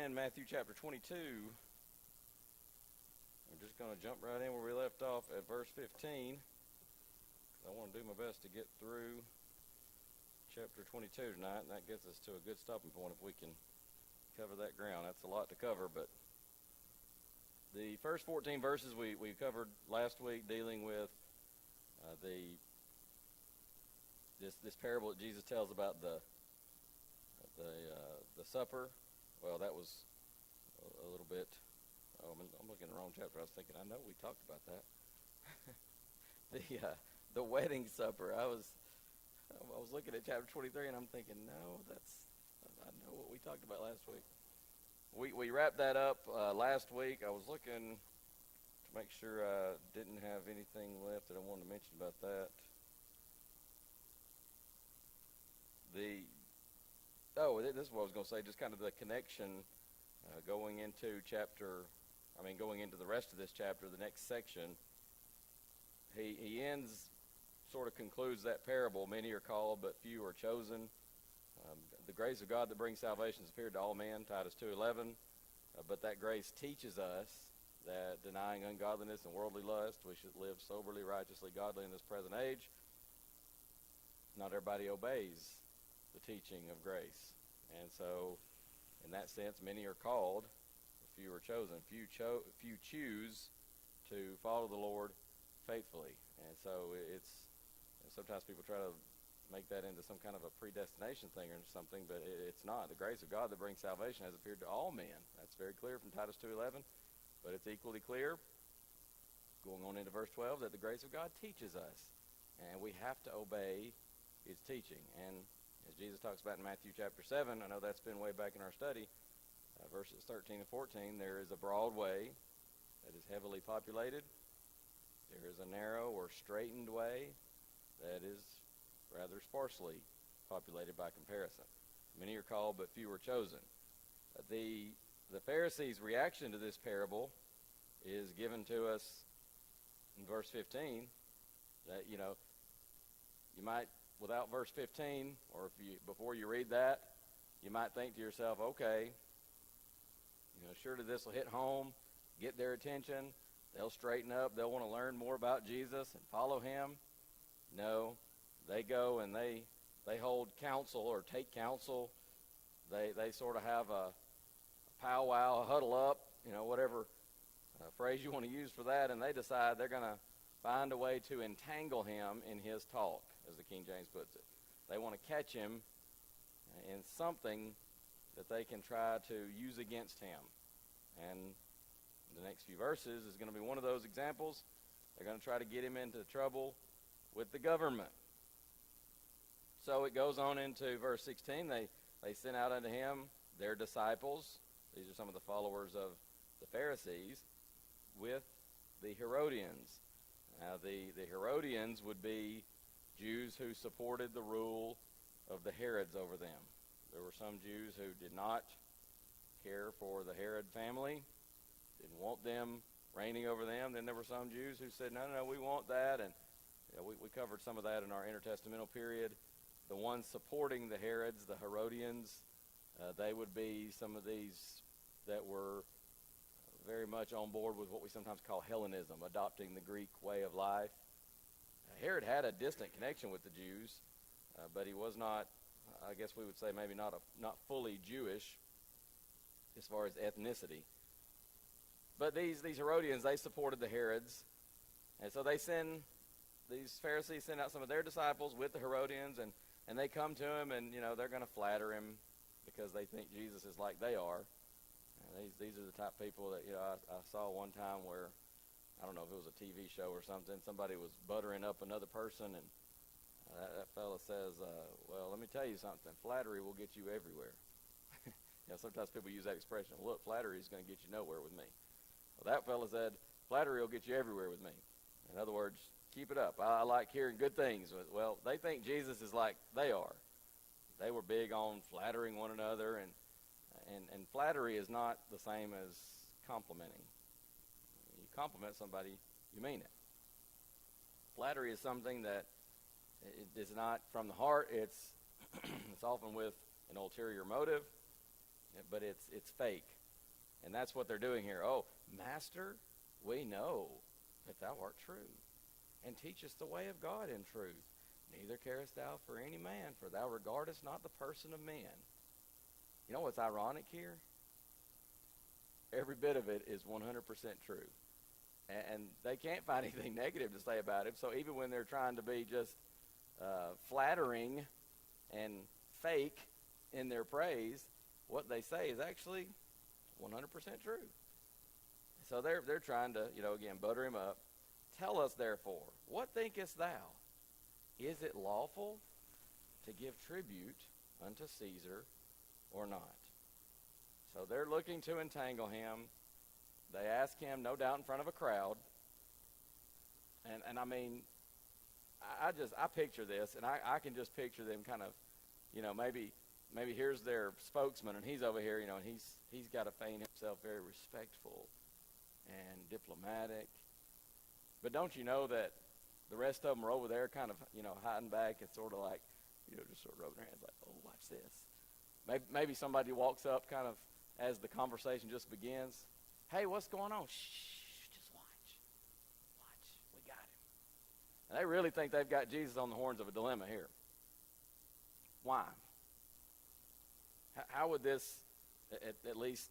in Matthew chapter 22. We're just going to jump right in where we left off at verse 15. I want to do my best to get through chapter 22 tonight, and that gets us to a good stopping point if we can cover that ground. That's a lot to cover, but the first 14 verses we covered last week, dealing with this parable that Jesus tells about the supper. Well, that was a little bit. Oh, I'm looking at the wrong chapter. I was thinking, I know we talked about that. The wedding supper. I was looking at chapter 23, and I'm thinking, no, I know what we talked about last week. We wrapped that up last week. I was looking to make sure I didn't have anything left that I wanted to mention about that. This is what I was going to say, just kind of the connection going into the rest of this chapter, the next section. He concludes that parable. Many are called, but few are chosen. The grace of God that brings salvation has appeared to all men, Titus 2:11. But that grace teaches us that denying ungodliness and worldly lust, we should live soberly, righteously, godly in this present age. Not everybody obeys the teaching of grace. And so, in that sense, many are called, few are chosen. Few choose to follow the Lord faithfully. And so sometimes people try to make that into some kind of a predestination thing or something, but it's not. The grace of God that brings salvation has appeared to all men. That's very clear from Titus 2:11, but it's equally clear, going on into verse 12, that the grace of God teaches us, and we have to obey his teaching. And as Jesus talks about in Matthew chapter 7, I know that's been way back in our study, verses 13 and 14, there is a broad way that is heavily populated. There is a narrow or straitened way that is rather sparsely populated by comparison. Many are called, but few are chosen. The Pharisees' reaction to this parable is given to us in verse 15. That you might, without verse 15, or before you read that, you might think to yourself, okay, surely this will hit home, get their attention, they'll straighten up, they'll want to learn more about Jesus and follow him. No, they go and they hold counsel or take counsel. They sort of have a powwow, a huddle up, whatever phrase you want to use for that, and they decide they're going to find a way to entangle him in his talk, as the King James puts it. They want to catch him in something that they can try to use against him. And the next few verses is going to be one of those examples. They're going to try to get him into trouble with the government. So it goes on into verse 16. They sent out unto him their disciples. These are some of the followers of the Pharisees, with the Herodians. Now the Herodians would be Jews who supported the rule of the Herods over them. There were some Jews who did not care for the Herod family, didn't want them reigning over them. Then there were some Jews who said, no, we want that. And we covered some of that in our intertestamental period. The ones supporting the Herods, the Herodians, they would be some of these that were very much on board with what we sometimes call Hellenism, adopting the Greek way of life. Herod had a distant connection with the Jews, but he was not, I guess we would say, maybe not fully Jewish as far as ethnicity. But these Herodians, they supported the Herods, and so these Pharisees send out some of their disciples with the Herodians, and they come to him, and they're going to flatter him because they think Jesus is like they are. And these are the type of people that I saw one time where, I don't know if it was a TV show or something, somebody was buttering up another person, and that fella says, well, let me tell you something, flattery will get you everywhere. Sometimes people use that expression, look, flattery is going to get you nowhere with me. Well, that fella said, flattery will get you everywhere with me. In other words, keep it up. I like hearing good things. Well, they think Jesus is like they are. They were big on flattering one another, and flattery is not the same as complimenting. You compliment somebody, you mean it. Flattery is something that it is not from the heart. It's often with an ulterior motive, but it's fake. And that's what they're doing here. Oh, Master, we know that thou art true, and teachest the way of God in truth. Neither carest thou for any man, for thou regardest not the person of men. You know what's ironic here? Every bit of it is 100% true. And they can't find anything negative to say about him. So even when they're trying to be just flattering and fake in their praise, what they say is actually 100% true. So they're trying to, again, butter him up. Tell us, therefore, what thinkest thou? Is it lawful to give tribute unto Caesar or not? So they're looking to entangle him. They ask him, no doubt in front of a crowd. And I mean, I picture this, and I can just picture them kind of, maybe here's their spokesman, and he's over here, and he's got to feign himself very respectful and diplomatic. But don't you know that the rest of them are over there kind of, hiding back and sort of like, just sort of rubbing their hands like, oh, watch this. Maybe somebody walks up kind of as the conversation just begins. Hey, what's going on? Shh, just watch. We got him. And they really think they've got Jesus on the horns of a dilemma here. Why? How would this, at least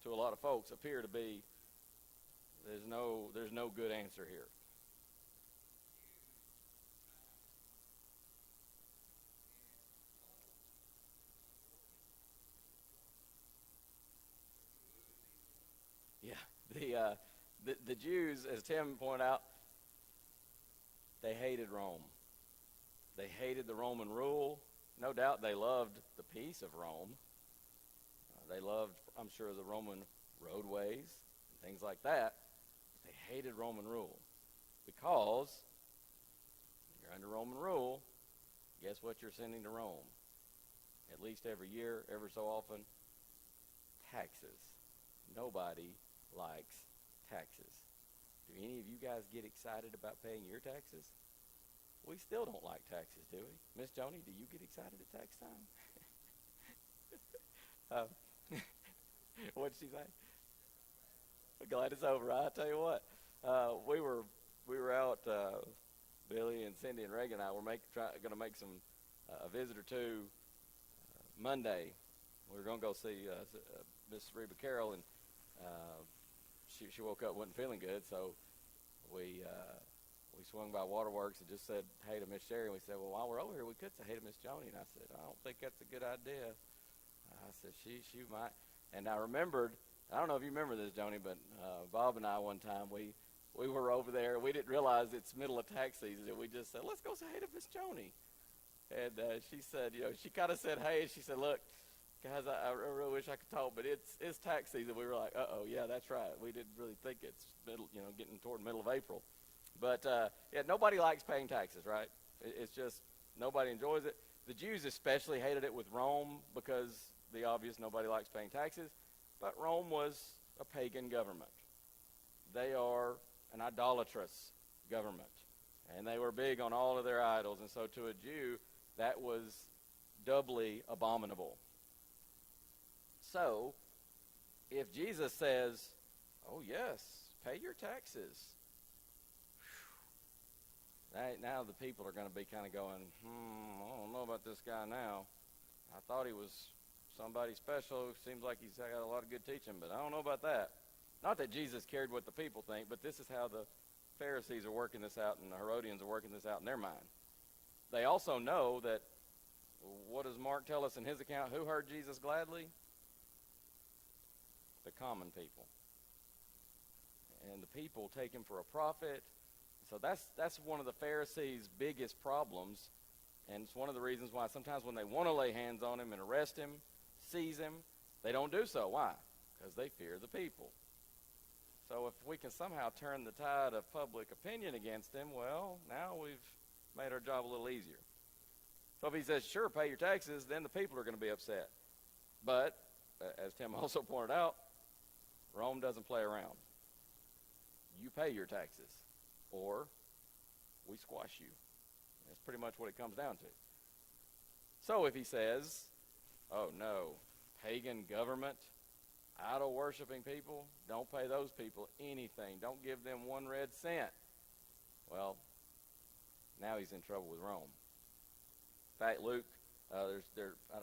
to a lot of folks, appear to be? There's no good answer here. Yeah, the Jews, as Tim pointed out, they hated Rome. They hated the Roman rule. No doubt they loved the peace of Rome. They loved, I'm sure, the Roman roadways and things like that. They hated Roman rule because you're under Roman rule. Guess what you're sending to Rome? At least every year, ever so often, taxes. Nobody likes taxes. Do any of you guys get excited about paying your taxes? We still don't like taxes, do we? Miss Joni, do you get excited at tax time? What did she say? Glad it's over. I tell you what, we were out. Billy and Cindy and Reagan and I were going to make some a visit or two Monday. We were going to go see Miss Reba Carroll, and she woke up wasn't feeling good, so we swung by Waterworks and just said hey to Miss Sherry, and we said, well, while we're over here, we could say hey to Miss Joni. And I said, I don't think that's a good idea. I said she might. And I remembered, I don't know if you remember this, Joni, but Bob and I one time we were over there. We didn't realize it's middle of tax season, and we just said, let's go say hey to Miss Joni. And she said, she kind of said hey, and she said, look, guys, I really wish I could talk, but it's tax season. We were like, uh-oh, yeah, that's right. We didn't really think it's getting toward middle of April. But, nobody likes paying taxes, right? It's just nobody enjoys it. The Jews especially hated it with Rome because the obvious nobody likes paying taxes. But Rome was a pagan government. They are an idolatrous government. And they were big on all of their idols. And so to a Jew, that was doubly abominable. So, if Jesus says, oh yes, pay your taxes, now the people are going to be kind of going, I don't know about this guy now. I thought he was somebody special. Seems like he's got a lot of good teaching, but I don't know about that. Not that Jesus cared what the people think, but this is how the Pharisees are working this out, and the Herodians are working this out in their mind. They also know that, what does Mark tell us in his account? Who heard Jesus gladly? The common people. And the people take him for a prophet. So that's one of the Pharisees' biggest problems. And it's one of the reasons why sometimes when they want to lay hands on him and arrest him, seize him, they don't do so. Why? Because they fear the people. So if we can somehow turn the tide of public opinion against him, well, now we've made our job a little easier. So if he says, sure, pay your taxes, then the people are going to be upset. But, as Tim also pointed out, Rome doesn't play around. You pay your taxes, or we squash you. That's pretty much what it comes down to. So if he says, oh no, pagan government, idol-worshiping people, don't pay those people anything. Don't give them 1 red cent. Well, now he's in trouble with Rome. In fact, Luke, I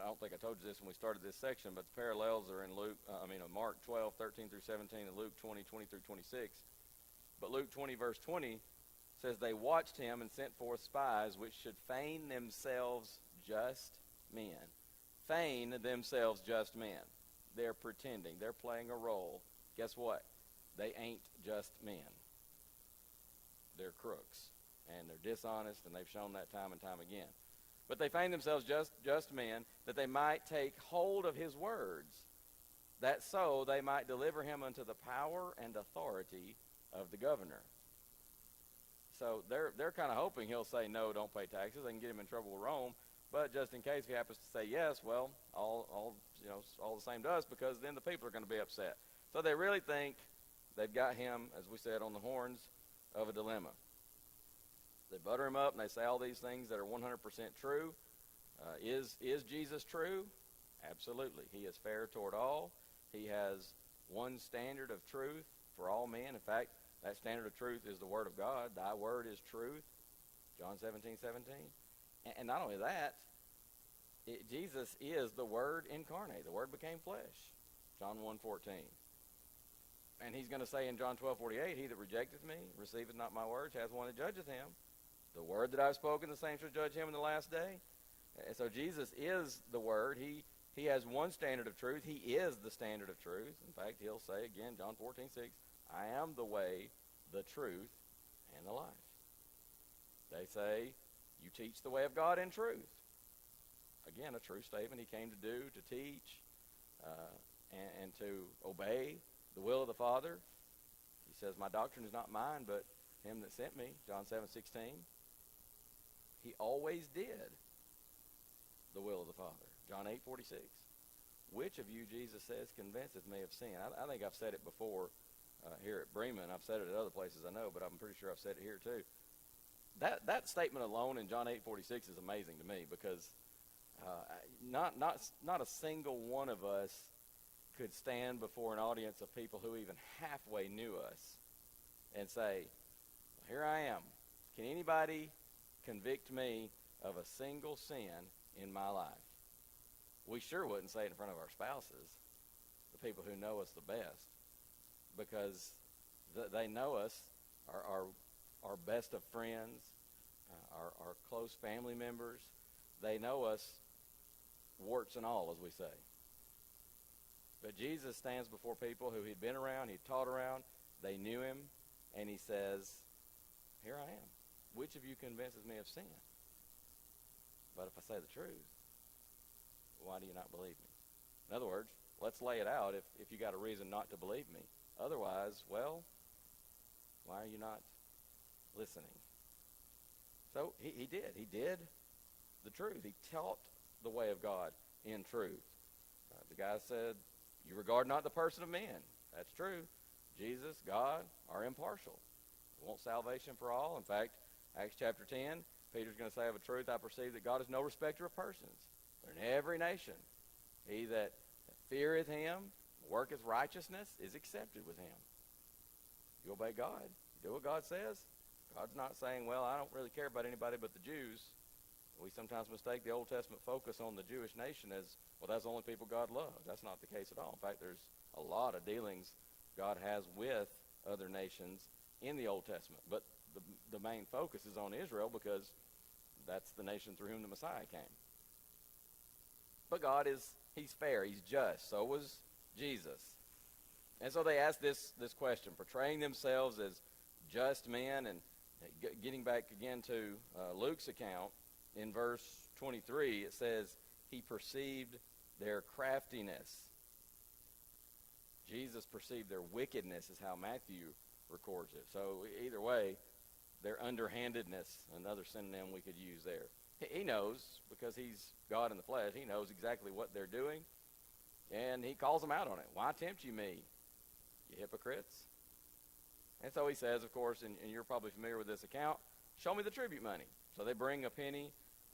don't think I told you this when we started this section, but the parallels are in Mark 12, 13 through 17, and Luke 20, 20 through 26. But Luke 20, verse 20 says, they watched him and sent forth spies which should feign themselves just men. Feign themselves just men. They're pretending. They're playing a role. Guess what? They ain't just men. They're crooks. And they're dishonest, and they've shown that time and time again. But they feign themselves just men, that they might take hold of his words, that so they might deliver him unto the power and authority of the governor. So they're kind of hoping he'll say, no, don't pay taxes. They can get him in trouble with Rome. But just in case he happens to say yes, well, all the same to us, because then the people are going to be upset. So they really think they've got him, as we said, on the horns of a dilemma. They butter him up and they say all these things that are 100% true. Is Jesus true? Absolutely. He is fair toward all. He has one standard of truth for all men. In fact, that standard of truth is the Word of God. Thy word is truth. John 17:17. And not only that, Jesus is the Word incarnate. The Word became flesh. John 1:14. And he's going to say in John 12:48, he that rejecteth me, receiveth not my words, hath one that judgeth him. The word that I've spoken, the same shall judge him in the last day. And so Jesus is the Word. He has one standard of truth. He is the standard of truth. In fact, he'll say again, John 14:6, I am the way, the truth, and the life. They say, you teach the way of God in truth. Again, a true statement. He came to do, to teach, and to obey the will of the Father. He says, my doctrine is not mine, but him that sent me, John 7:16. He always did the will of the Father. John 8:46. Which of you, Jesus says, convinceth me of sin? I think I've said it before here at Bremen. I've said it at other places I know, but I'm pretty sure I've said it here too. That statement alone in John 8:46 is amazing to me, because not a single one of us could stand before an audience of people who even halfway knew us and say, here I am. Can anybody convict me of a single sin in my life? We sure wouldn't say it in front of our spouses, the people who know us the best, because they know us, our best of friends, our close family members. They know us, warts and all, as we say. But Jesus stands before people who he'd been around, he'd taught around, they knew him, and he says, here I am. Which of you convinces me of sin? But if I say the truth, why do you not believe me? In other words, let's lay it out if you got a reason not to believe me. Otherwise, well, why are you not listening? So he did. He did the truth. He taught the way of God in truth. The guy said, you regard not the person of men. That's true. Jesus, God, are impartial. We want salvation for all. In fact, Acts chapter 10, Peter's going to say of a truth, I perceive that God is no respecter of persons. But in every nation, he that feareth him, worketh righteousness, is accepted with him. You obey God. You do what God says. God's not saying, well, I don't really care about anybody but the Jews. We sometimes mistake the Old Testament focus on the Jewish nation as, well, that's the only people God loves. That's not the case at all. In fact, there's a lot of dealings God has with other nations in the Old Testament. But the main focus is on Israel, because that's the nation through whom the Messiah came. But God he's fair. He's just. So was Jesus. And so they asked this question, portraying themselves as just men. And getting back again to Luke's account, in verse 23, it says, he perceived their craftiness. Jesus perceived their wickedness, is how Matthew records it. So either way, their underhandedness, another synonym we could use there. He knows, because he's God in the flesh, he knows exactly what they're doing, and he calls them out on it. Why tempt you me, you hypocrites? And so he says, of course, and you're probably familiar with this account, show me the tribute money. So they bring a penny.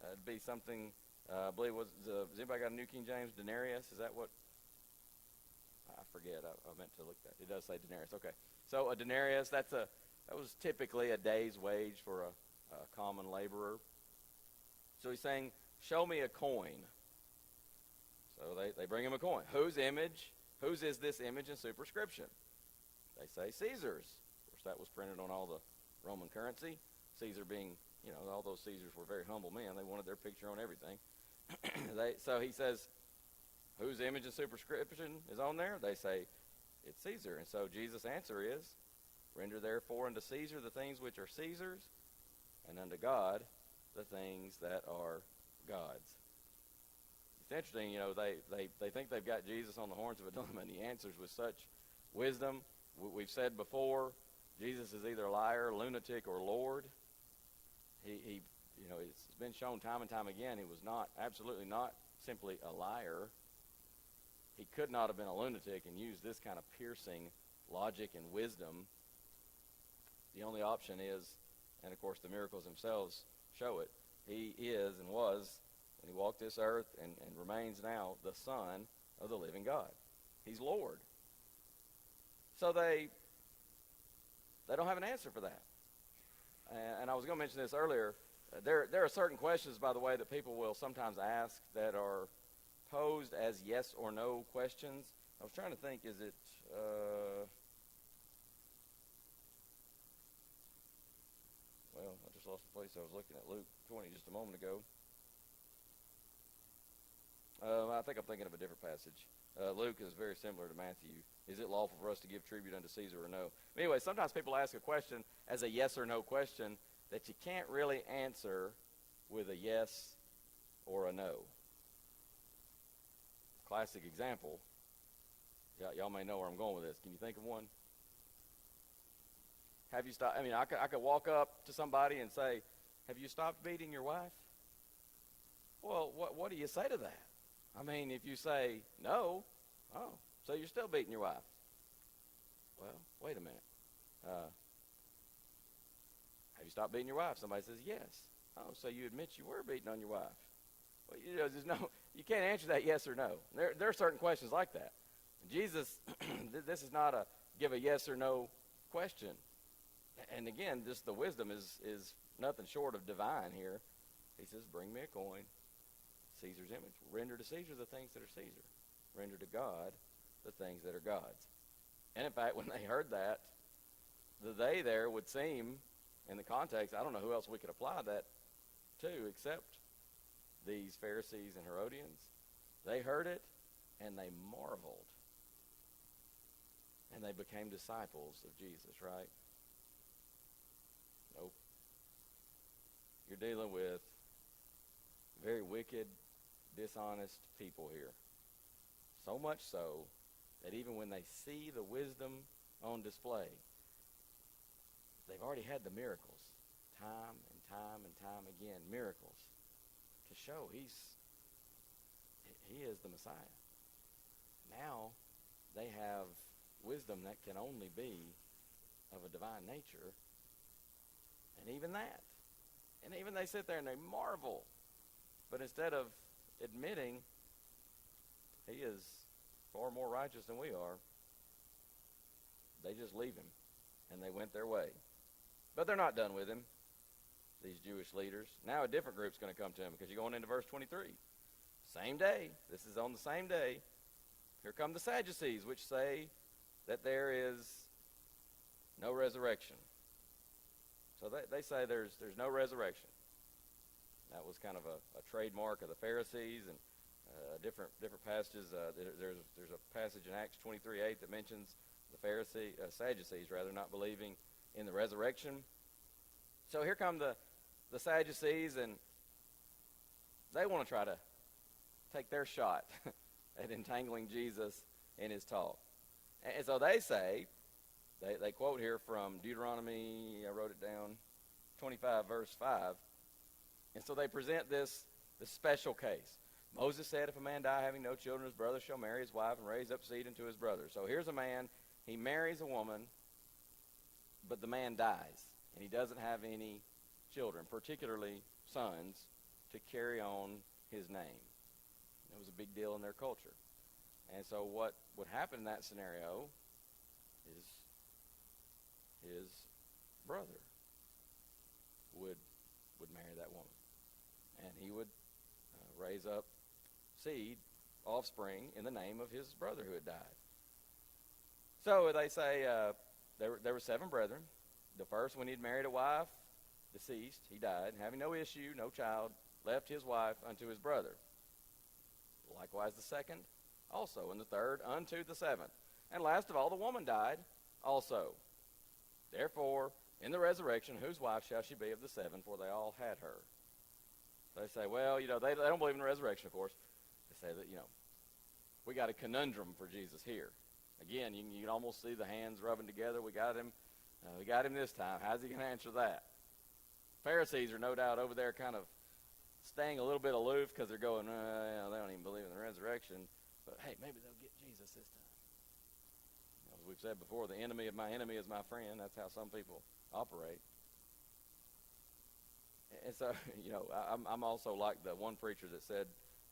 It'd be something, I believe, has anybody got a New King James? Denarius? Is that what? I forget. I meant to look that. It does say denarius. Okay. So a denarius, that was typically a day's wage for a common laborer. So he's saying, show me a coin. So they bring him a coin. Whose is this image and superscription? They say Caesar's. Of course, that was printed on all the Roman currency. Caesar being, all those Caesars were very humble men. They wanted their picture on everything. So he says, whose image and superscription is on there? They say, it's Caesar. And so Jesus' answer is, render therefore unto Caesar the things which are Caesar's, and unto God the things that are God's. It's interesting, they think they've got Jesus on the horns of a dilemma, and he answers with such wisdom. We've said before, Jesus is either a liar, lunatic, or Lord. It's been shown time and time again he was absolutely not simply a liar. He could not have been a lunatic and used this kind of piercing logic and wisdom. The only option is, and of course the miracles themselves show it, he is and was, when he walked this earth and remains now, the Son of the living God. He's Lord. So they don't have an answer for that. And I was going to mention this earlier. There are certain questions, by the way, that people will sometimes ask that are posed as yes or no questions. I was trying to think, is it... well, I just lost the place. I was looking at Luke 20 just a moment ago. I think I'm thinking of a different passage. Luke is very similar to Matthew. Is it lawful for us to give tribute unto Caesar or no? But anyway, sometimes people ask a question as a yes or no question that you can't really answer with a yes or a no. Classic example. Y'all may know where I'm going with this. Can you think of one? Have you stopped? I could walk up to somebody and say, have you stopped beating your wife? Well, what do you say to that? If you say no, so you're still beating your wife. Well, wait a minute. Have you stopped beating your wife? Somebody says yes. Oh, so you admit you were beating on your wife. Well, you can't answer that yes or no. There are certain questions like that. Jesus, this is not a give a yes or no question. And again, just the wisdom is nothing short of divine here. He says, bring me a coin, Caesar's image. Render to Caesar the things that are Caesar. Render to God the things that are God's. And in fact, when they heard that, the they there would seem, in the context, I don't know who else we could apply that to except these Pharisees and Herodians. They heard it, and they marveled. And they became disciples of Jesus, right? Nope. You're dealing with very wicked, dishonest people here. So much so that even when they see the wisdom on display, they've already had the miracles time and time and time again, miracles to show he is the Messiah. Now they have wisdom that can only be of a divine nature, and even that. And even they sit there and they marvel. But instead of admitting he is far more righteous than we are, they just leave him, and they went their way. But they're not done with him, these Jewish leaders. Now a different group's going to come to him, because you're going into verse 23. Same day. This is on the same day. Here come the Sadducees, which say that there is no resurrection. So they say there's no resurrection. That was kind of a trademark of the Pharisees, and different passages. There's a passage in Acts 23:8 that mentions the Sadducees not believing in the resurrection. So here come the Sadducees, and they want to try to take their shot at entangling Jesus in his talk. And so they say, they quote here from Deuteronomy, I wrote it down, 25 verse 5. And so they present this special case. Moses said, if a man die having no children, his brother shall marry his wife and raise up seed unto his brother. So here's a man, he marries a woman, but the man dies, and he doesn't have any children, particularly sons, to carry on his name. It was a big deal in their culture. And so what would happen in that scenario is his brother would marry that woman. And he would raise up seed, offspring, in the name of his brother who had died. So they say there were 7 brethren. The first, when he'd married a wife, deceased, he died, having no issue, no child, left his wife unto his brother. Likewise the second also, and the third unto the 7th. And last of all, the woman died also. Therefore, in the resurrection, whose wife shall she be of the 7? For they all had her. They say, well, they don't believe in the resurrection, of course. They say that, we got a conundrum for Jesus here. Again, you can almost see the hands rubbing together. We got him this time. How's he going to answer that? Pharisees are no doubt over there kind of staying a little bit aloof because they're going, they don't even believe in the resurrection. But, hey, maybe they'll get Jesus this time. As we've said before, the enemy of my enemy is my friend. That's how some people operate. And so, I'm also like the one preacher that said,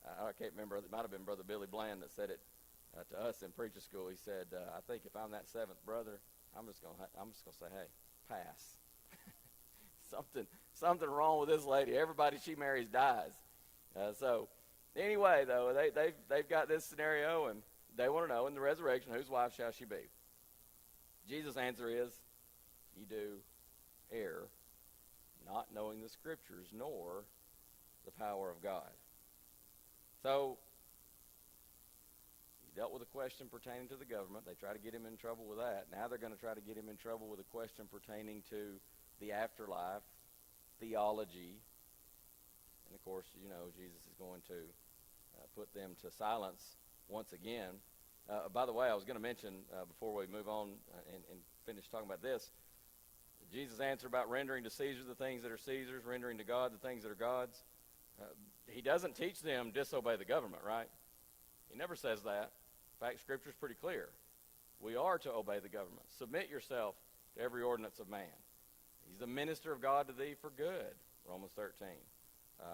I can't remember, it might have been Brother Billy Bland that said it to us in preacher school. He said, I think if I'm that 7th brother, I'm just gonna say, hey, pass. Something wrong with this lady. Everybody she marries dies. So anyway, though, they've got this scenario, and they want to know in the resurrection, whose wife shall she be? Jesus' answer is, ye do err, not knowing the Scriptures nor the power of God. So he dealt with a question pertaining to the government. They try to get him in trouble with that. Now they're going to try to get him in trouble with a question pertaining to the afterlife, theology. And, of course, Jesus is going to put them to silence once again. By the way, I was going to mention before we move on and finish talking about this, Jesus' answer about rendering to Caesar the things that are Caesar's, rendering to God the things that are God's. He doesn't teach them disobey the government, right? He never says that. In fact, Scripture's pretty clear. We are to obey the government. Submit yourself to every ordinance of man. He's the minister of God to thee for good, Romans 13. I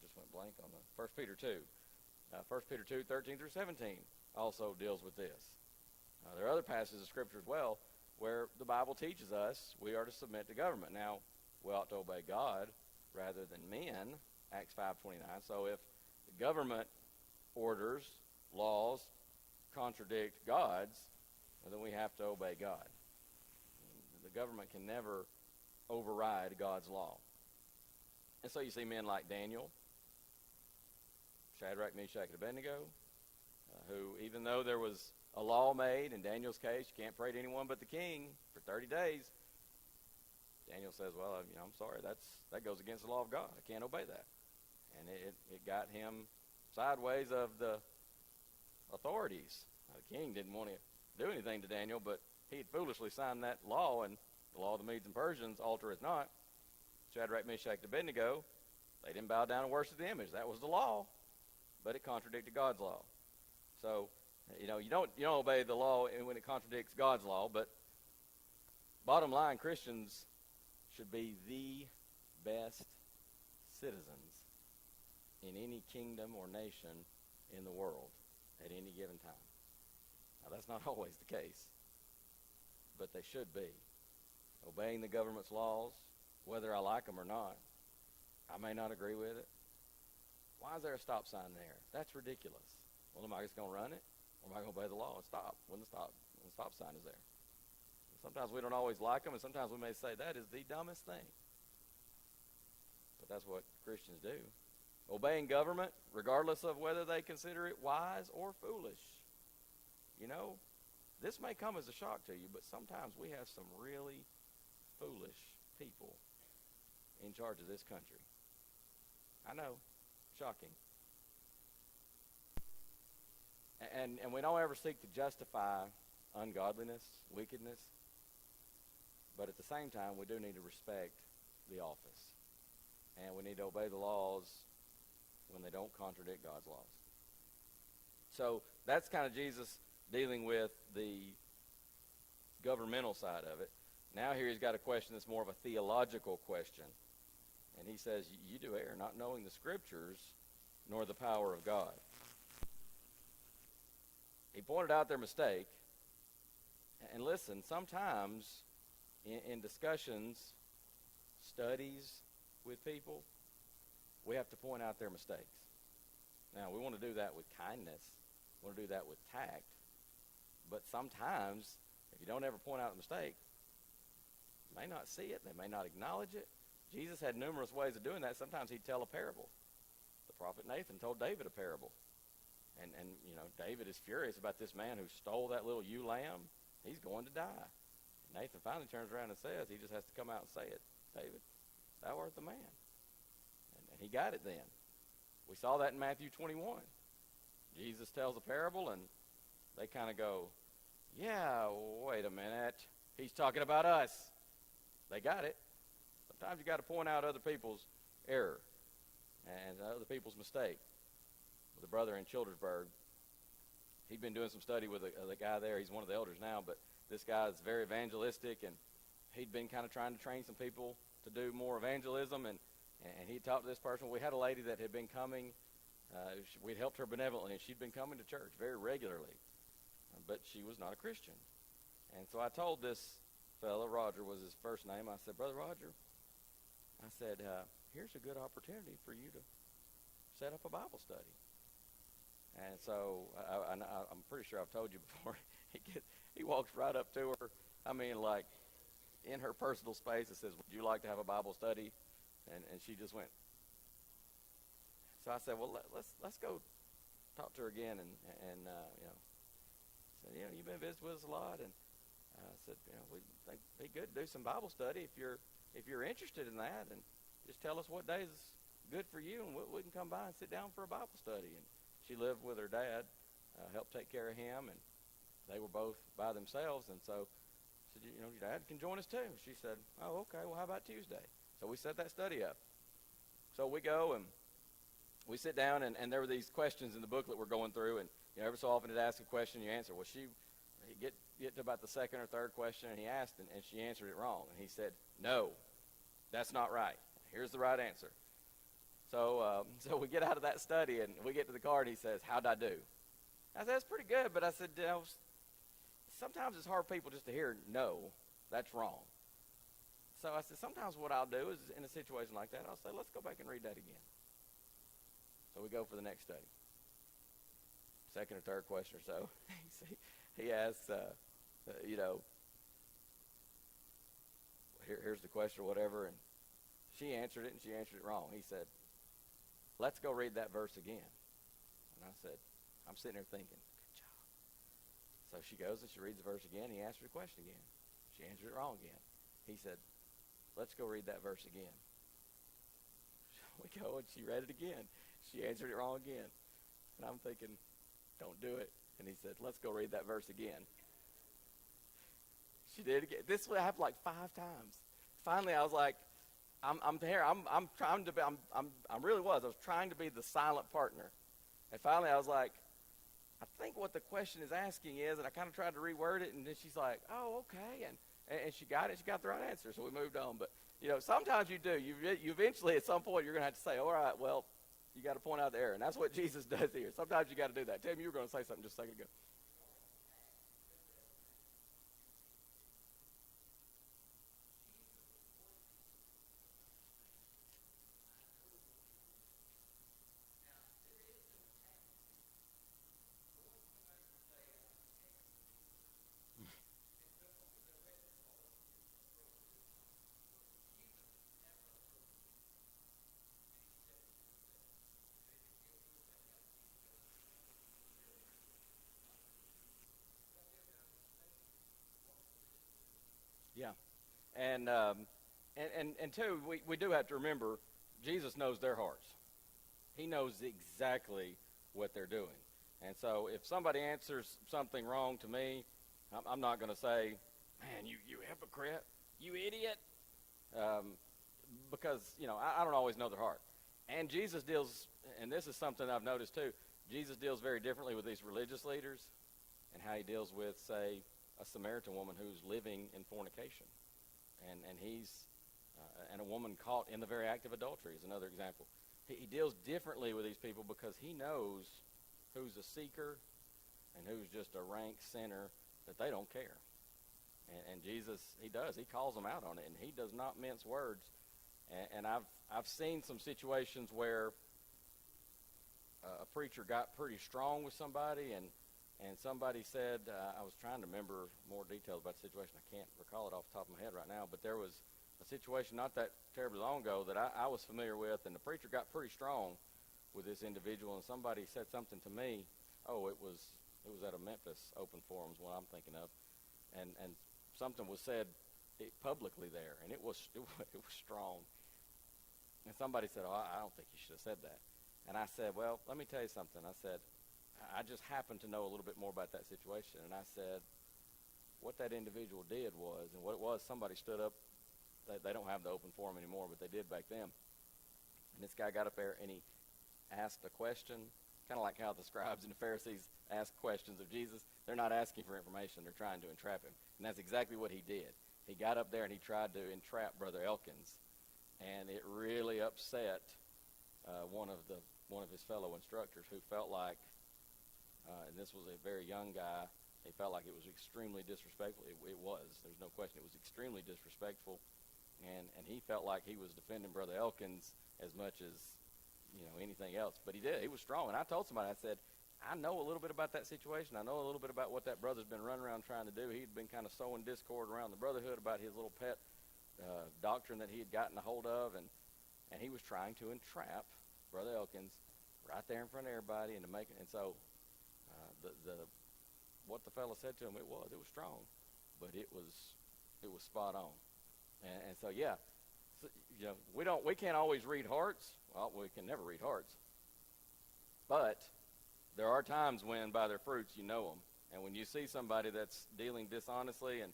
just went blank on the 1 Peter 2. 1 Peter 2, 13 through 17 also deals with this. There are other passages of Scripture as well where the Bible teaches us we are to submit to government. Now, we ought to obey God rather than men, Acts 5:29. So if the government orders, laws contradict God's, well, then we have to obey God. The government can never override God's law. And so you see men like Daniel, Shadrach, Meshach, and Abednego, who, even though there was a law made in Daniel's case, you can't pray to anyone but the king for 30 days, Daniel says, well, I'm sorry, that goes against the law of God. I can't obey that. And it got him sideways of the authorities. The king didn't want to do anything to Daniel, but he had foolishly signed that law, and the law of the Medes and Persians, alter it not. Shadrach, Meshach, and Abednego, they didn't bow down and worship the image. That was the law, but it contradicted God's law. So, you don't obey the law when it contradicts God's law, but bottom line, Christians should be the best citizens in any kingdom or nation in the world at any given time. Now, that's not always the case, but they should be. Obeying the government's laws, whether I like them or not. I may not agree with it. Why is there a stop sign there? That's ridiculous. Well, am I just going to run it? Or am I going to obey the law and stop when the stop sign is there? Sometimes we don't always like them, and sometimes we may say that is the dumbest thing. But that's what Christians do. Obeying government, regardless of whether they consider it wise or foolish. This may come as a shock to you, but sometimes we have some really foolish people in charge of this country. I know, shocking. And we don't ever seek to justify ungodliness, wickedness, but at the same time, we do need to respect the office. And we need to obey the laws when they don't contradict God's laws. So that's kind of Jesus dealing with the governmental side of it. Now here he's got a question that's more of a theological question. And he says, you do err, not knowing the Scriptures nor the power of God. He pointed out their mistake. And listen, sometimes in discussions, studies with people, we have to point out their mistakes. Now, we want to do that with kindness. We want to do that with tact. But sometimes, if you don't ever point out a mistake, they may not see it. They may not acknowledge it. Jesus had numerous ways of doing that. Sometimes he'd tell a parable. The prophet Nathan told David a parable. And David is furious about this man who stole that little ewe lamb. He's going to die. And Nathan finally turns around and says, he just has to come out and say it, David, thou art the man. And he got it then. We saw that in Matthew 21. Jesus tells a parable, and they kind of go, yeah, wait a minute. He's talking about us. They got it. Sometimes you got to point out other people's error and other people's mistake. With a brother in Childersburg, he'd been doing some study with a guy there. He's one of the elders now, but this guy is very evangelistic, and he'd been kind of trying to train some people to do more evangelism, and he talked to this person. We had a lady that had been coming. We'd helped her benevolently, and she'd been coming to church very regularly, but she was not a Christian. And so I told this fellow, Roger was his first name, I said, Brother Roger, I said, here's a good opportunity for you to set up a Bible study. And so I'm pretty sure I've told you before, he walks right up to her, like in her personal space, and says, would you like to have a Bible study? And she just went. So I said, well, let's go talk to her again, and said, you've been visiting with us a lot, and I said, we think it'd be good to do some Bible study if you're interested in that, and just tell us what day is good for you, and we can come by and sit down for a Bible study. And she lived with her dad, helped take care of him, and they were both by themselves. And so I said, your dad can join us too. She said, oh, okay, well, how about Tuesday? So we set that study up. So we go and we sit down, and there were these questions in the booklet we're going through, and every so often he'd ask a question, you answer. Well, he'd get to about the second or third question, and he asked, and she answered it wrong. And he said, no, that's not right. Here's the right answer. So we get out of that study, and we get to the car, and he says, how'd I do? I said, that's pretty good, but I said, sometimes it's hard for people just to hear, no, that's wrong. So I said, sometimes what I'll do is, in a situation like that, I'll say, let's go back and read that again. So we go for the next study. Second or third question or so, he asks, here's the question or whatever, and she answered it, and she answered it wrong. He said, let's go read that verse again. And I said, I'm sitting there thinking, good job. So she goes and she reads the verse again. He asked her the question again. She answered it wrong again. He said, let's go read that verse again. We go, and she read it again. She answered it wrong again. And I'm thinking, don't do it. And he said, let's go read that verse again. She did it again. This happened like 5 times. Finally, I was like, I was trying to be the silent partner. And finally I was like, I think what the question is asking is, and I kind of tried to reword it, and then she's like, oh, okay. And she got it. She got the right answer. So we moved on. But, sometimes you do. You eventually, at some point, you're going to have to say, all right, well, you got to point out the error. And that's what Jesus does here. Sometimes you got to do that. Tim, you were going to say something just a second ago. Yeah. And two, we do have to remember, Jesus knows their hearts. He knows exactly what they're doing. And so if somebody answers something wrong to me, I'm not going to say, man, you hypocrite, you idiot, because, I don't always know their heart. And Jesus deals, and this is something I've noticed too, Jesus deals very differently with these religious leaders and how he deals with, say, a Samaritan woman who's living in fornication. And a woman caught in the very act of adultery is another example. He deals differently with these people because he knows who's a seeker and who's just a rank sinner that they don't care. And Jesus, he calls them out on it, and he does not mince words. And I've seen some situations where a preacher got pretty strong with somebody, and somebody said, I was trying to remember more details about the situation. I can't recall it off the top of my head right now, but there was a situation not that terribly long ago that I was familiar with, and the preacher got pretty strong with this individual, and somebody said something to me. Oh, it was at a Memphis open forum is what I'm thinking of, and something was said publicly there, and it was strong. And somebody said, "Oh, I don't think you should have said that." And I said, "Well, let me tell you something." I said, "I just happen to know a little bit more about that situation." And I said, what that individual did was, and what it was, somebody stood up. They don't have the open forum anymore, but they did back then. And this guy got up there and he asked a question, kind of like how the scribes and the Pharisees ask questions of Jesus. They're not asking for information. They're trying to entrap him. And that's exactly what he did. He got up there and he tried to entrap Brother Elkins. And it really upset one of his fellow instructors, who felt like, and this was a very young guy, he felt like it was extremely disrespectful. It was. There's no question. It was extremely disrespectful. And he felt like he was defending Brother Elkins as much as, anything else. But he did. He was strong. And I told somebody, I said, I know a little bit about that situation. I know a little bit about what that brother's been running around trying to do. He'd been kind of sowing discord around the brotherhood about his little pet doctrine that he had gotten a hold of. And he was trying to entrap Brother Elkins right there in front of everybody and to make it. And so what the fellow said to him, it was strong, but it was spot on. And so, yeah, we can't always read hearts. Well, we can never read hearts. But there are times when by their fruits you know them. And when you see somebody that's dealing dishonestly, and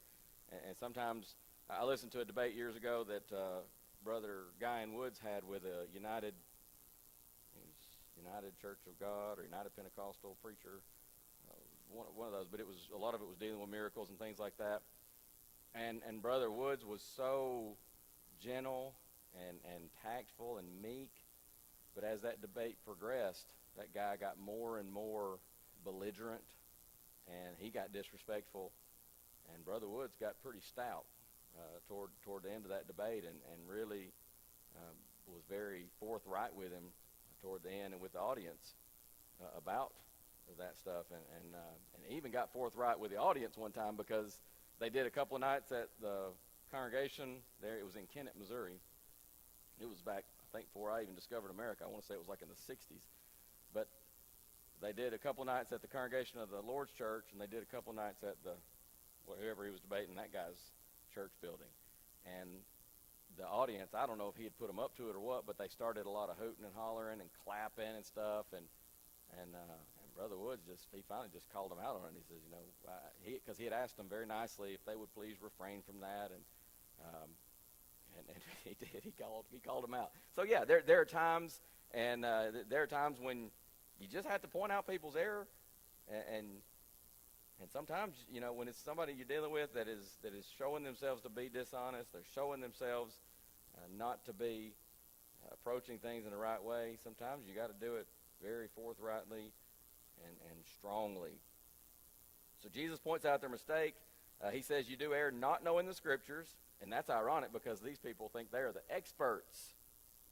sometimes I listened to a debate years ago that Brother Guy in Woods had with a United Church of God or United Pentecostal preacher, one of those. But a lot of it was dealing with miracles and things like that. And Brother Woods was so gentle and tactful and meek. But as that debate progressed, that guy got more and more belligerent, and he got disrespectful. And Brother Woods got pretty stout toward the end of that debate, and really was very forthright with him toward the end and with the audience about that stuff. And he even got forthright with the audience one time, because they did a couple of nights at the congregation there. It was in Kennett, Missouri. It was back, I think, before I even discovered America. I want to say it was like in the 60s. But they did a couple of nights at the congregation of the Lord's Church, and they did a couple of nights at wherever he was debating, that guy's church building. And the audience, I don't know if he had put them up to it or what, but they started a lot of hooting and hollering and clapping and stuff. And Brother Woods he finally just called him out on it. He says, because he had asked them very nicely if they would please refrain from that, and he did. He called him out. So yeah, there are times, and there are times when you just have to point out people's error, and sometimes when it's somebody you're dealing with that is showing themselves to be dishonest, they're showing themselves not to be approaching things in the right way. Sometimes you got to do it very forthrightly and strongly. So Jesus points out their mistake. He says, you do err not knowing the Scriptures. And that's ironic, because these people think they are the experts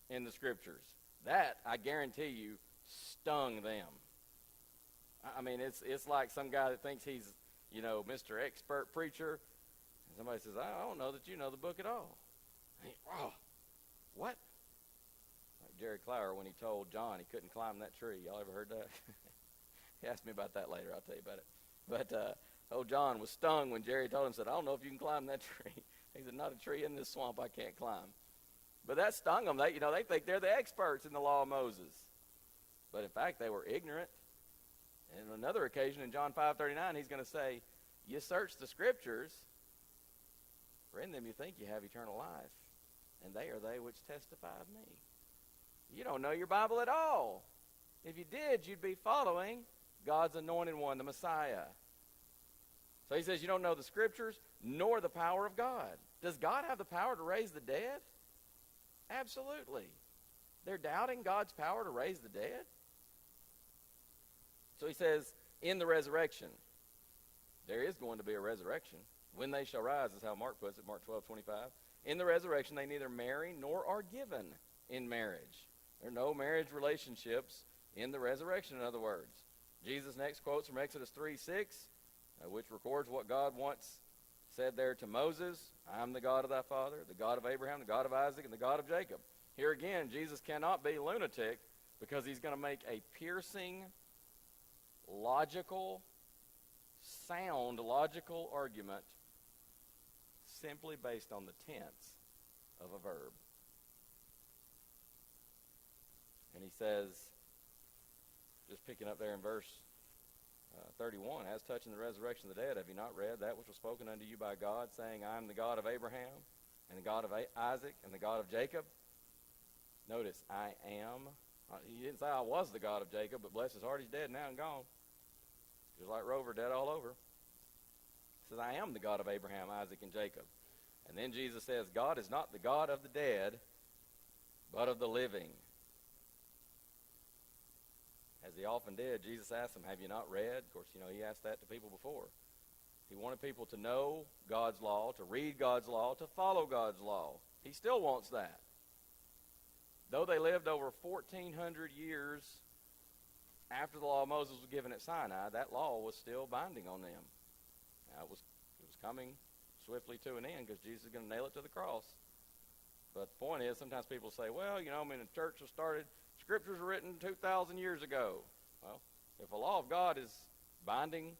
in the Scriptures. That, I guarantee you, stung them. I mean, it's like some guy that thinks he's, Mr. Expert Preacher. And somebody says, I don't know that you know the book at all. What? Like Jerry Clower when he told John he couldn't climb that tree. Y'all ever heard that? He asked me about that later. I'll tell you about it. But old John was stung when Jerry told him, said, I don't know if you can climb that tree. He said, not a tree in this swamp I can't climb. But that stung them. They think they're the experts in the law of Moses. But in fact, they were ignorant. And on another occasion in John 5:39, he's going to say, you search the Scriptures, for in them you think you have eternal life, and they are they which testify of me. You don't know your Bible at all. If you did, you'd be following God's anointed one, the Messiah. So he says you don't know the Scriptures nor the power of God. Does God have the power to raise the dead? Absolutely. They're doubting God's power to raise the dead. So he says in the resurrection. There is going to be a resurrection. When they shall rise is how Mark puts it, Mark 12:25. In the resurrection, they neither marry nor are given in marriage. There are no marriage relationships in the resurrection, in other words. Jesus next quotes from Exodus 3:6, which records what God once said there to Moses, I am the God of thy father, the God of Abraham, the God of Isaac, and the God of Jacob. Here again, Jesus cannot be lunatic because he's going to make a piercing, sound logical argument simply based on the tense of a verb. And he says, just picking up there in verse 31, as touching the resurrection of the dead, have you not read that which was spoken unto you by God, saying, I am the God of Abraham, and the God of Isaac, and the God of Jacob? Notice, I am. He didn't say I was the God of Jacob, but bless his heart, he's dead now and gone. Just like Rover, dead all over. He says, I am the God of Abraham, Isaac, and Jacob. And then Jesus says, God is not the God of the dead, but of the living. As he often did, Jesus asked them, have you not read? Of course, he asked that to people before. He wanted people to know God's law, to read God's law, to follow God's law. He still wants that. Though they lived over 1,400 years after the law of Moses was given at Sinai, that law was still binding on them. Now, it was coming swiftly to an end because Jesus is going to nail it to the cross. But the point is, sometimes people say, well, the church was started, Scriptures were written 2,000 years ago. Well, if the law of God is binding,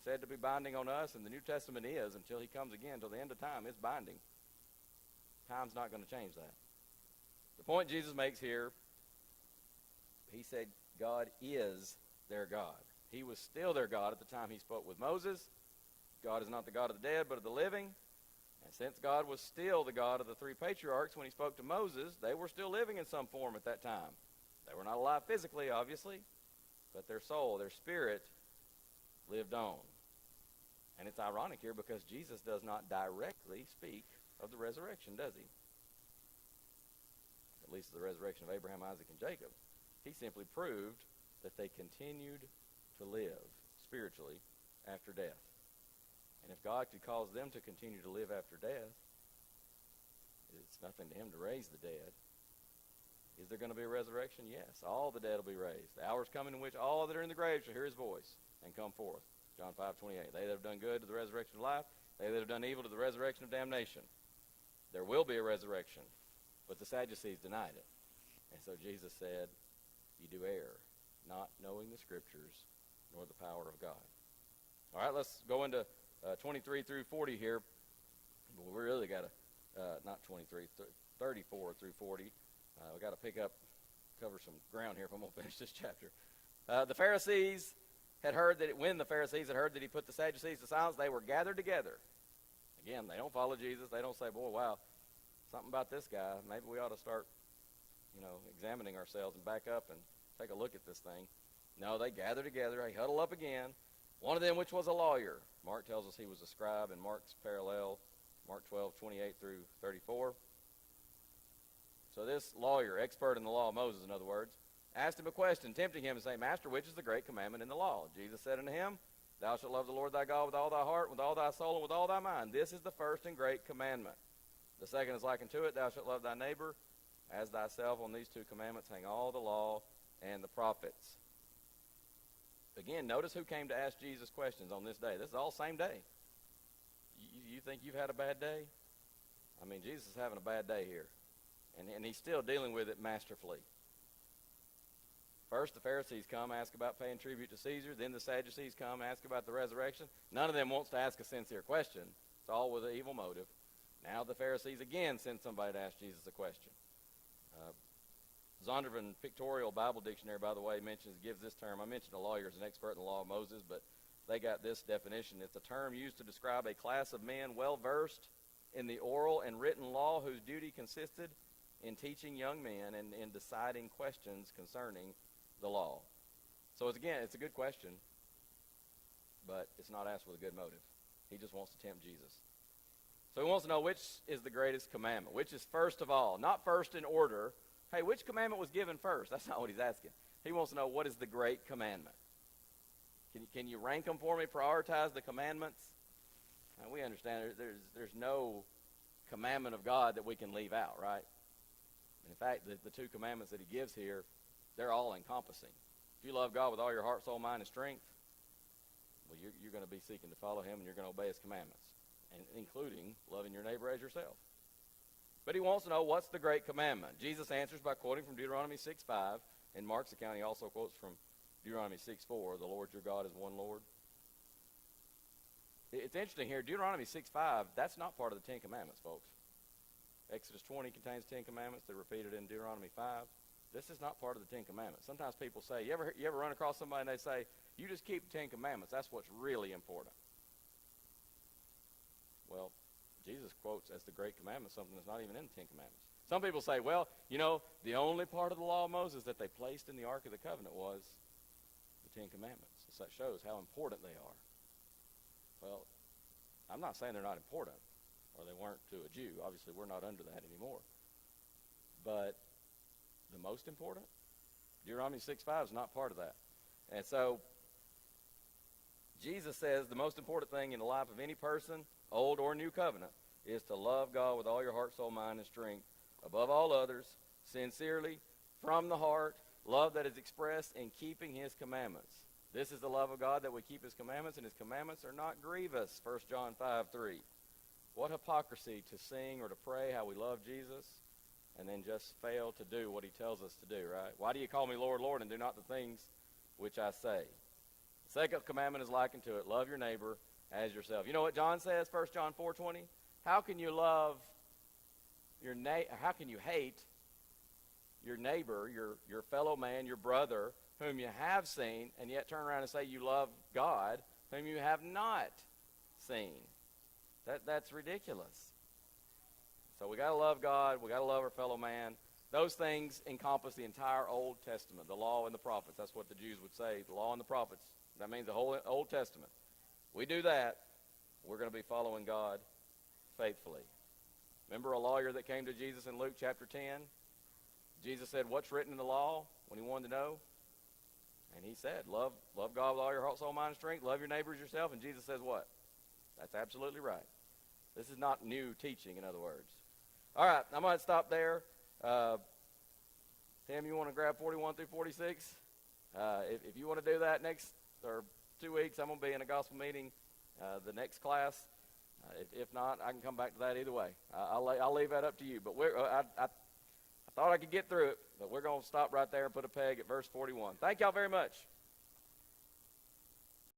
said to be binding on us, and the New Testament is, until he comes again, until the end of time, it's binding. Time's not going to change that. The point Jesus makes here, he said God is their God. He was still their God at the time he spoke with Moses. God is not the God of the dead, but of the living. And since God was still the God of the three patriarchs when he spoke to Moses, they were still living in some form at that time. They were not alive physically, obviously, but their soul, their spirit, lived on. And it's ironic here because Jesus does not directly speak of the resurrection, does he? At least the resurrection of Abraham, Isaac, and Jacob. He simply proved that they continued to live spiritually after death. And if God could cause them to continue to live after death, it's nothing to him to raise the dead. Is there going to be a resurrection? Yes. All the dead will be raised. The hour is coming in which all that are in the grave shall hear his voice and come forth. John 5:28. They that have done good to the resurrection of life, they that have done evil to the resurrection of damnation. There will be a resurrection, but the Sadducees denied it. And so Jesus said, you do err, not knowing the Scriptures nor the power of God. All right, let's go into 23 through 40 here. We really got to, not 23, 34 through 40. We got to cover some ground here if I'm going to finish this chapter. The Pharisees had heard that when the Pharisees had heard that he put the Sadducees to silence, they were gathered together. Again, they don't follow Jesus. They don't say, boy, wow, something about this guy. Maybe we ought to start, examining ourselves and back up and take a look at this thing. No, they gather together. They huddle up again. One of them, which was a lawyer. Mark tells us he was a scribe in Mark's parallel, Mark 12:28 through 34. So this lawyer, expert in the law of Moses, in other words, asked him a question, tempting him to say, Master, which is the great commandment in the law? Jesus said unto him, Thou shalt love the Lord thy God with all thy heart, with all thy soul, and with all thy mind. This is the first and great commandment. The second is like unto it, Thou shalt love thy neighbor as thyself. On these two commandments hang all the law and the prophets. Again, notice who came to ask Jesus questions on this day. This is all same day. You think you've had a bad day? I mean, Jesus is having a bad day here. And he's still dealing with it masterfully. First, the Pharisees come, ask about paying tribute to Caesar. Then the Sadducees come, ask about the resurrection. None of them wants to ask a sincere question. It's all with an evil motive. Now the Pharisees again send somebody to ask Jesus a question. Zondervan Pictorial Bible Dictionary, by the way, gives this term. I mentioned a lawyer is an expert in the law of Moses, but they got this definition. It's a term used to describe a class of men well-versed in the oral and written law whose duty consisted in teaching young men and in deciding questions concerning the law. So it's a good question, but it's not asked with a good motive. He just wants to tempt Jesus. So he wants to know which is the greatest commandment, which is first of all, not first in order. Hey, which commandment was given first? That's not what he's asking. He wants to know what is the great commandment. Can you rank them for me? Prioritize the commandments. Now, we understand there's no commandment of God that we can leave out, right? In fact, the two commandments that he gives here, they're all encompassing. If you love God with all your heart, soul, mind, and strength, well, you're going to be seeking to follow him, and you're going to obey his commandments, and including loving your neighbor as yourself. But he wants to know, what's the great commandment? Jesus answers by quoting from Deuteronomy 6:5. In Mark's account, he also quotes from Deuteronomy 6:4, the Lord your God is one Lord. It's interesting here, Deuteronomy 6:5, that's not part of the Ten Commandments, folks. Exodus 20 contains 10 commandments. They're repeated in Deuteronomy 5. This is not part of the Ten Commandments. Sometimes people say, you ever run across somebody and they say, you just keep the 10 Commandments. That's what's really important. Well, Jesus quotes as the great commandment something that's not even in the Ten Commandments. Some people say, well, the only part of the law of Moses that they placed in the Ark of the Covenant was the Ten Commandments. So that shows how important they are. Well, I'm not saying they're not important, or they weren't to a Jew. Obviously, we're not under that anymore. But the most important, Deuteronomy 6:5 is not part of that. And so Jesus says the most important thing in the life of any person, old or new covenant, is to love God with all your heart, soul, mind, and strength, above all others, sincerely, from the heart, love that is expressed in keeping his commandments. This is the love of God, that we keep his commandments, and his commandments are not grievous, 1 John 5:3. What hypocrisy to sing or to pray how we love Jesus and then just fail to do what he tells us to do, right? Why do you call me Lord, Lord, and do not the things which I say? The second commandment is likened to it. Love your neighbor as yourself. You know what John says, 1 John 4:20? How can you love how can you hate your neighbor, your fellow man, your brother, whom you have seen, and yet turn around and say you love God, whom you have not seen? That's ridiculous. So we got to love God. We got to love our fellow man. Those things encompass the entire Old Testament, the law and the prophets. That's what the Jews would say, the law and the prophets. That means the whole Old Testament. We do that, we're going to be following God faithfully. Remember a lawyer that came to Jesus in Luke chapter 10? Jesus said, what's written in the law, when he wanted to know? And he said, love God with all your heart, soul, mind, and strength. Love your neighbors yourself. And Jesus says what? That's absolutely right. This is not new teaching, in other words. All right, I'm going to stop there. Tim, you want to grab 41 through 46? If you want to do that next or 2 weeks, I'm going to be in a gospel meeting the next class. If not, I can come back to that either way. I'll leave that up to you. But I thought I could get through it, but we're going to stop right there and put a peg at verse 41. Thank y'all very much.